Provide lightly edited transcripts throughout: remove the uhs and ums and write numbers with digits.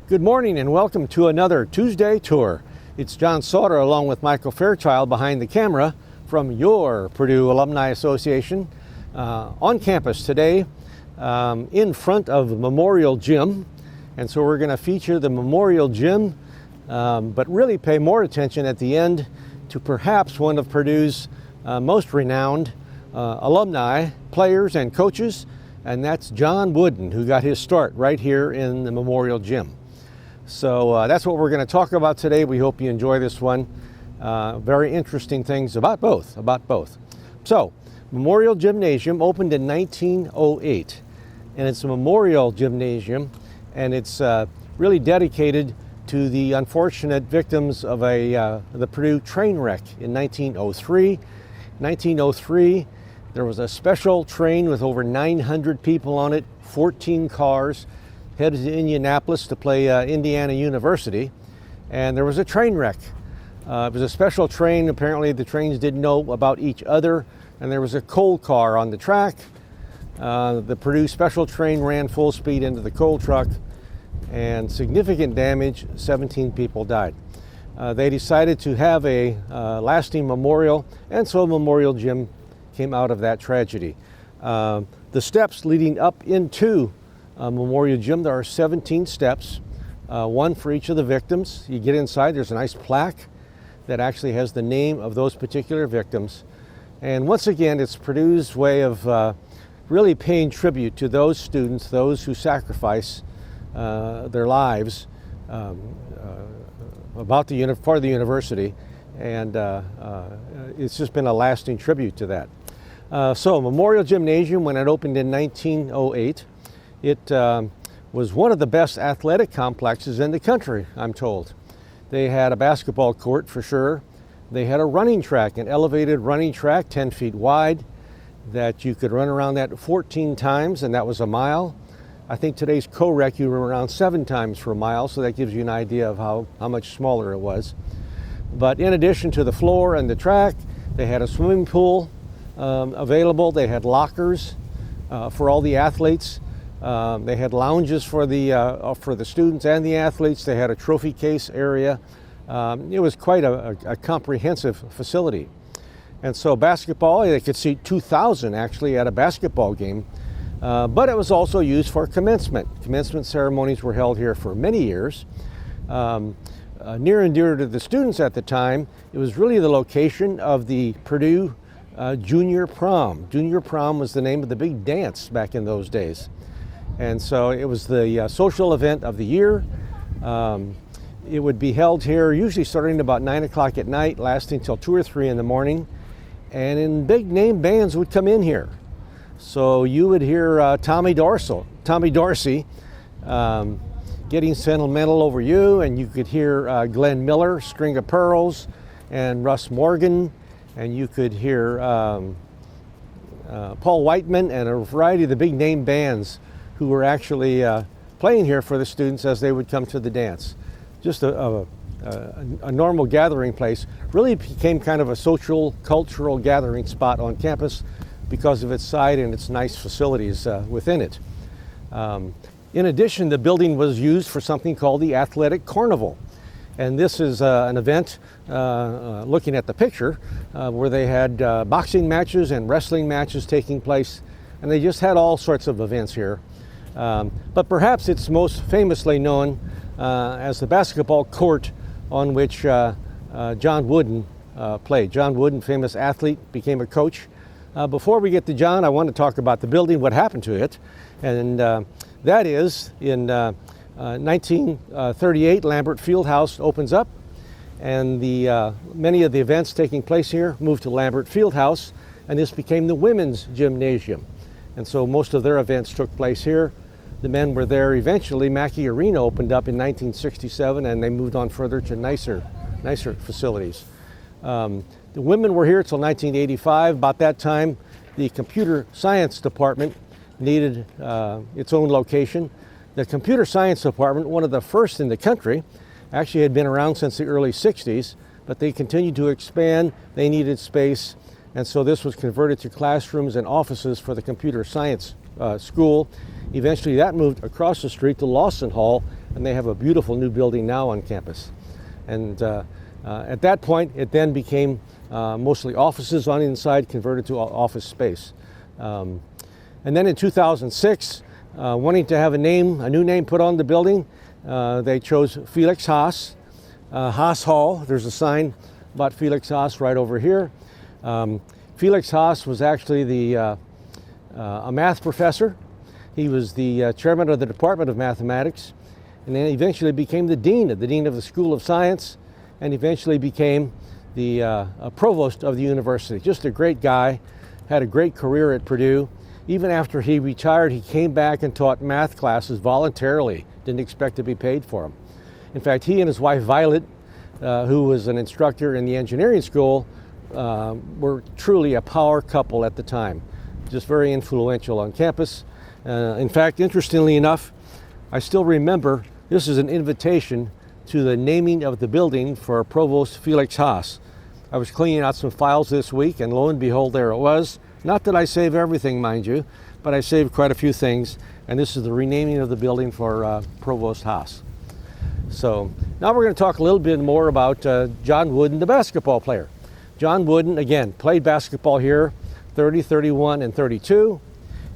Good morning and welcome to another Tuesday Tour. It's John Sauter along with Michael Fairchild behind the camera from your Purdue Alumni Association on campus today in front of Memorial Gym. And so we're going to feature the Memorial Gym, but really pay more attention at the end to perhaps one of Purdue's most renowned alumni, players and coaches, and that's John Wooden, who got his start right here in the Memorial Gym. So that's what we're going to talk about today. We hope you enjoy this one. Very interesting things about both. So, Memorial Gymnasium opened in 1908, and it's a memorial gymnasium, and it's really dedicated to the unfortunate victims of the Purdue train wreck in 1903. 1903, there was a special train with over 900 people on it, 14 cars, headed to Indianapolis to play Indiana University, and there was a train wreck. It was a special train. Apparently the trains didn't know about each other, and there was a coal car on the track. The Purdue special train ran full speed into the coal truck, and significant damage, 17 people died. They decided to have a lasting memorial, and so a memorial gym came out of that tragedy. The steps leading up into Memorial Gym, there are 17 steps, one for each of the victims. You get inside, there's a nice plaque that actually has the name of those particular victims. And once again, it's Purdue's way of really paying tribute to those students, those who sacrifice their lives for the university, and it's just been a lasting tribute to that. So Memorial Gymnasium, when it opened in 1908, it was one of the best athletic complexes in the country, I'm told. They had a basketball court for sure. They had a running track, an elevated running track, 10 feet wide, that you could run around that 14 times, and that was a mile. I think today's co-rec you run around 7 times for a mile, so that gives you an idea of how much smaller it was. But in addition to the floor and the track, they had a swimming pool available. They had lockers for all the athletes. They had lounges for the students and the athletes. They had a trophy case area. It was quite a comprehensive facility. And so basketball, they could seat 2,000 actually at a basketball game. But it was also used for commencement. Commencement ceremonies were held here for many years. Near and dear to the students at the time, it was really the location of the Purdue Junior Prom. Junior Prom was the name of the big dance back in those days. And so it was the social event of the year. It would be held here usually starting about 9 o'clock at night, lasting till 2 or 3 in the morning. And big name bands would come in here. So you would hear Tommy Dorsey getting Sentimental Over You, and you could hear Glenn Miller, String of Pearls, and Russ Morgan, and you could hear Paul Whiteman and a variety of the big name bands who were actually playing here for the students as they would come to the dance. Just a normal gathering place. Really became kind of a social, cultural gathering spot on campus because of its site and its nice facilities within it. In addition, the building was used for something called the Athletic Carnival. And this is an event, looking at the picture, where they had boxing matches and wrestling matches taking place. And they just had all sorts of events here. But perhaps it's most famously known as the basketball court on which John Wooden played. John Wooden, famous athlete, became a coach. Before we get to John, I want to talk about the building, what happened to it. And that is, in 1938, Lambert Fieldhouse opens up, and many of the events taking place here moved to Lambert Fieldhouse, and this became the women's gymnasium. And so most of their events took place here. The men were there eventually. Mackey Arena opened up in 1967, and they moved on further to nicer facilities. The women were here till 1985. About that time, the computer science department needed its own location. The computer science department, one of the first in the country, actually had been around since the early 60s, but they continued to expand. They needed space, and so this was converted to classrooms and offices for the computer science school. Eventually that moved across the street to Haas Hall, and they have a beautiful new building now on campus. And at that point, it then became mostly offices on the inside, converted to office space. And then in 2006, wanting to have a new name put on the building, they chose Felix Haas, Haas Hall. There's a sign about Felix Haas right over here. Felix Haas was actually a math professor. He was the chairman of the Department of Mathematics, and then eventually became the dean of the School of Science, and eventually became the provost of the university. Just a great guy, had a great career at Purdue. Even after he retired, he came back and taught math classes voluntarily, didn't expect to be paid for them. In fact, he and his wife Violet, who was an instructor in the engineering school, were truly a power couple at the time, just very influential on campus. In fact, interestingly enough, I still remember this is an invitation to the naming of the building for Provost Felix Haas. I was cleaning out some files this week, and lo and behold, there it was. Not that I save everything, mind you, but I saved quite a few things, and this is the renaming of the building for Provost Haas. So now we're going to talk a little bit more about John Wooden, the basketball player. John Wooden, again, played basketball here, 30, 31, and 32.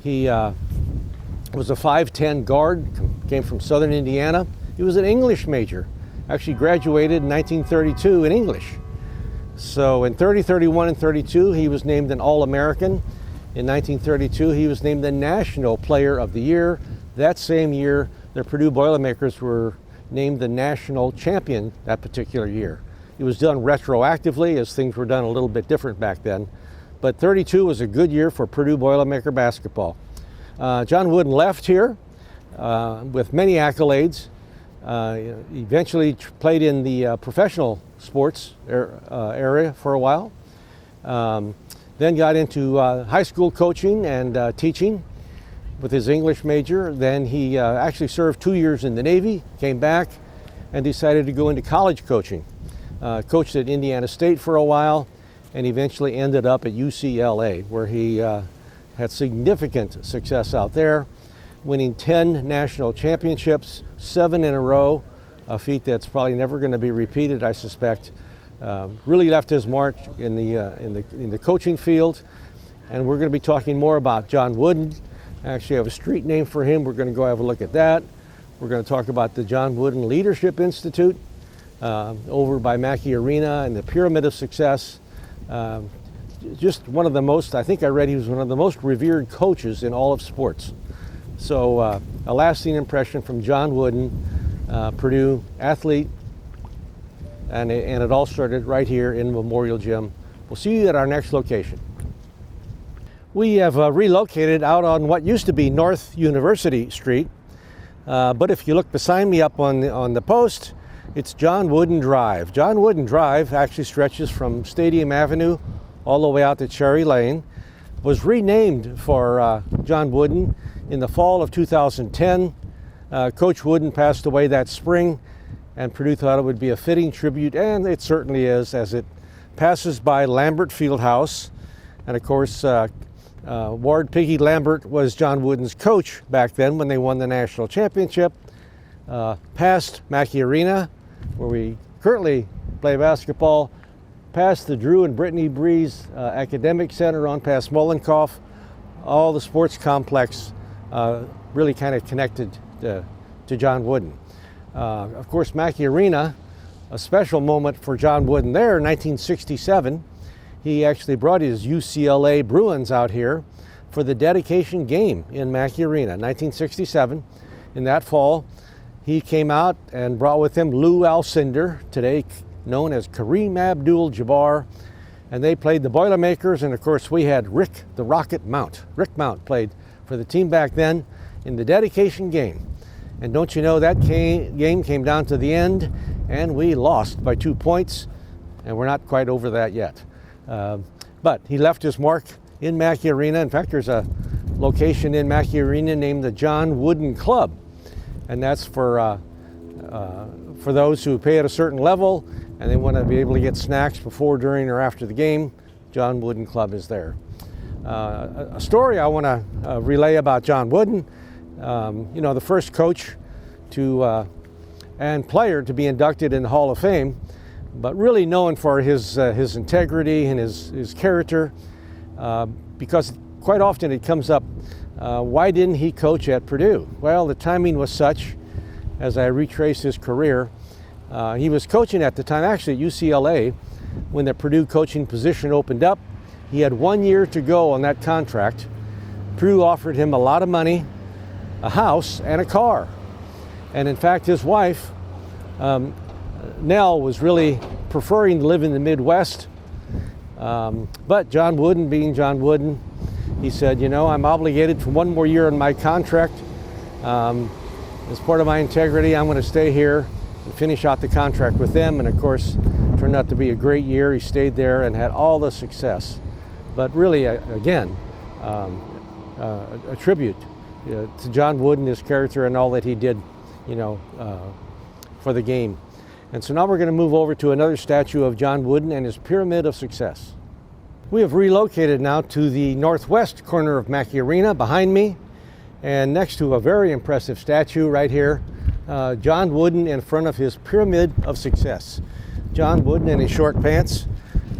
He was a 5'10 guard, came from Southern Indiana. He was an English major, actually graduated in 1932 in English. So in 30, 31, and 32, he was named an All-American. In 1932, he was named the National Player of the Year. That same year, the Purdue Boilermakers were named the national champion that particular year. It was done retroactively, as things were done a little bit different back then. But 32 was a good year for Purdue Boilermaker basketball. John Wooden left here with many accolades. Eventually played in the professional sports area for a while. Then got into high school coaching and teaching with his English major. Then he actually served 2 years in the Navy, came back, and decided to go into college coaching. Coached at Indiana State for a while, and eventually ended up at UCLA, where he had significant success out there, winning 10 national championships, 7 in a row, a feat that's probably never going to be repeated, I suspect. Really left his mark in the coaching field, and we're going to be talking more about John Wooden. Actually, I have a street name for him. We're going to go have a look at that. We're going to talk about the John Wooden Leadership Institute over by Mackey Arena and the Pyramid of Success. Just one of the most, I think I read he was one of the most revered coaches in all of sports. So a lasting impression from John Wooden, Purdue athlete, and it all started right here in Memorial Gym. We'll see you at our next location. We have relocated out on what used to be North University Street, but if you look beside me up on the post, it's John Wooden Drive. John Wooden Drive actually stretches from Stadium Avenue all the way out to Cherry Lane. Was renamed for John Wooden in the fall of 2010. Coach Wooden passed away that spring, and Purdue thought it would be a fitting tribute, and it certainly is, as it passes by Lambert Fieldhouse. And of course, Ward Piggy Lambert was John Wooden's coach back then when they won the national championship. Past Mackey Arena, where we currently play basketball, past the Drew and Brittany Breeze Academic Center, on past Mollenkoff, all the sports complex really kind of connected to John Wooden. Of course, Mackey Arena, a special moment for John Wooden there in 1967. He actually brought his UCLA Bruins out here for the dedication game in Mackey Arena, 1967. In that fall, he came out and brought with him Lou Alcindor, today known as Kareem Abdul-Jabbar, and they played the Boilermakers, and of course we had Rick the Rocket Mount. Rick Mount played for the team back then in the dedication game. And don't you know, that game came down to the end, and we lost by 2 points, and we're not quite over that yet. But he left his mark in Mackey Arena. In fact, there's a location in Mackey Arena named the John Wooden Club, and that's for those who pay at a certain level and they want to be able to get snacks before, during, or after the game. John Wooden Club is there. A story I want to relay about John Wooden. The first coach to and player to be inducted in the Hall of Fame, but really known for his integrity and his character, because quite often it comes up, why didn't he coach at Purdue? Well, the timing was such, as I retrace his career, he was coaching at the time, actually at UCLA, when the Purdue coaching position opened up. He had 1 year to go on that contract. Purdue offered him a lot of money, a house, and a car. And in fact, his wife, Nell, was really preferring to live in the Midwest. But John Wooden, being John Wooden, he said, you know, I'm obligated for 1 more year on my contract. As part of my integrity, I'm going to stay here and finish out the contract with them. And of course, it turned out to be a great year. He stayed there and had all the success. But really, again, a tribute to John Wooden, his character, and all that he did, you know, for the game. And so now we're going to move over to another statue of John Wooden and his Pyramid of Success. We have relocated now to the northwest corner of Mackey Arena behind me, and next to a very impressive statue right here, John Wooden in front of his Pyramid of Success. John Wooden in his short pants.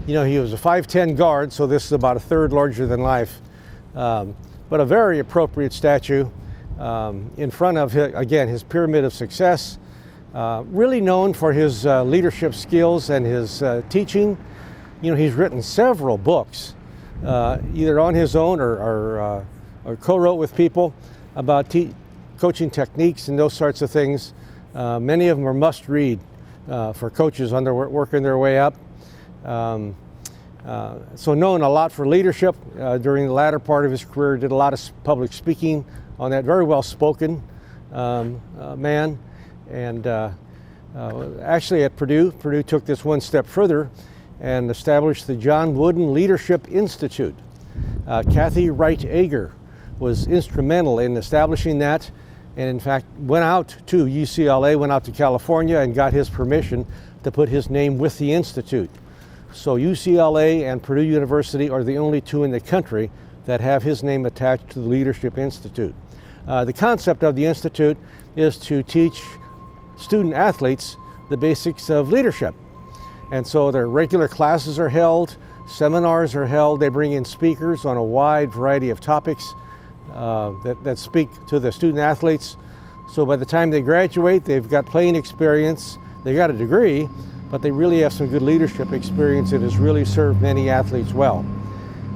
You know, he was a 5'10" guard, so this is about a third larger than life. But a very appropriate statue in front of, again, his Pyramid of Success. Really known for his leadership skills and his teaching. You know, he's written several books, either on his own or co-wrote with people about coaching techniques and those sorts of things. Many of them are must-read for coaches on their working their way up. So known a lot for leadership during the latter part of his career, did a lot of public speaking on that, very well-spoken man. And actually at Purdue took this one step further and established the John Wooden Leadership Institute. Kathy Wright Ager was instrumental in establishing that, and in fact went out to UCLA, went out to California and got his permission to put his name with the institute. So UCLA and Purdue University are the only two in the country that have his name attached to the Leadership Institute. The concept of the institute is to teach student athletes the basics of leadership. And so their regular classes are held, seminars are held, they bring in speakers on a wide variety of topics that speak to the student athletes. So by the time they graduate, they've got playing experience, they got a degree, but they really have some good leadership experience that has really served many athletes well.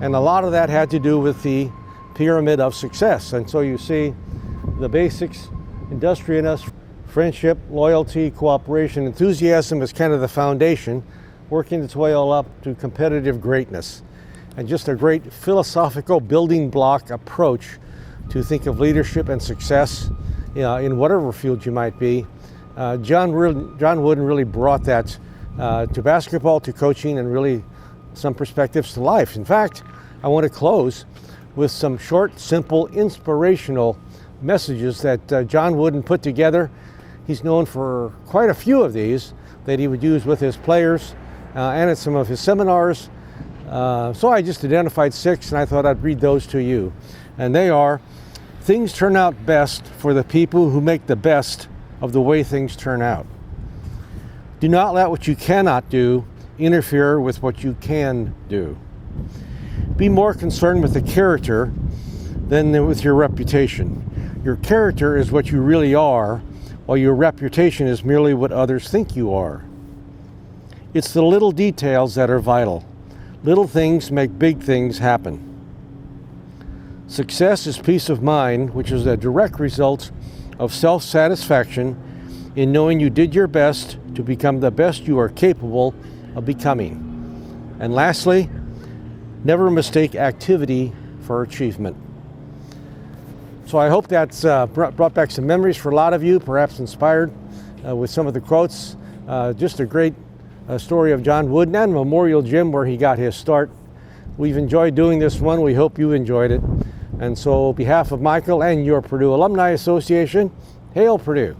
And a lot of that had to do with the Pyramid of Success. And so you see the basics: industriousness, friendship, loyalty, cooperation, enthusiasm is kind of the foundation, working its way all up to competitive greatness. And just a great philosophical building block approach to think of leadership and success, you know, in whatever field you might be. John Wooden really brought that to basketball, to coaching, and really some perspectives to life. In fact, I want to close with some short, simple, inspirational messages that John Wooden put together. He's known for quite a few of these that he would use with his players and at some of his seminars. So I just identified 6, and I thought I'd read those to you. And they are: things turn out best for the people who make the best of the way things turn out. Do not let what you cannot do interfere with what you can do. Be more concerned with the character than with your reputation. Your character is what you really are, while your reputation is merely what others think you are. It's the little details that are vital. Little things make big things happen. Success is peace of mind, which is a direct result of self-satisfaction in knowing you did your best to become the best you are capable of becoming. And lastly, never mistake activity for achievement. So I hope that's brought back some memories for a lot of you, perhaps inspired with some of the quotes. Just a great story of John Wooden and Memorial Gym, where he got his start. We've enjoyed doing this one. We hope you enjoyed it. And so on behalf of Michael and your Purdue Alumni Association, hail Purdue.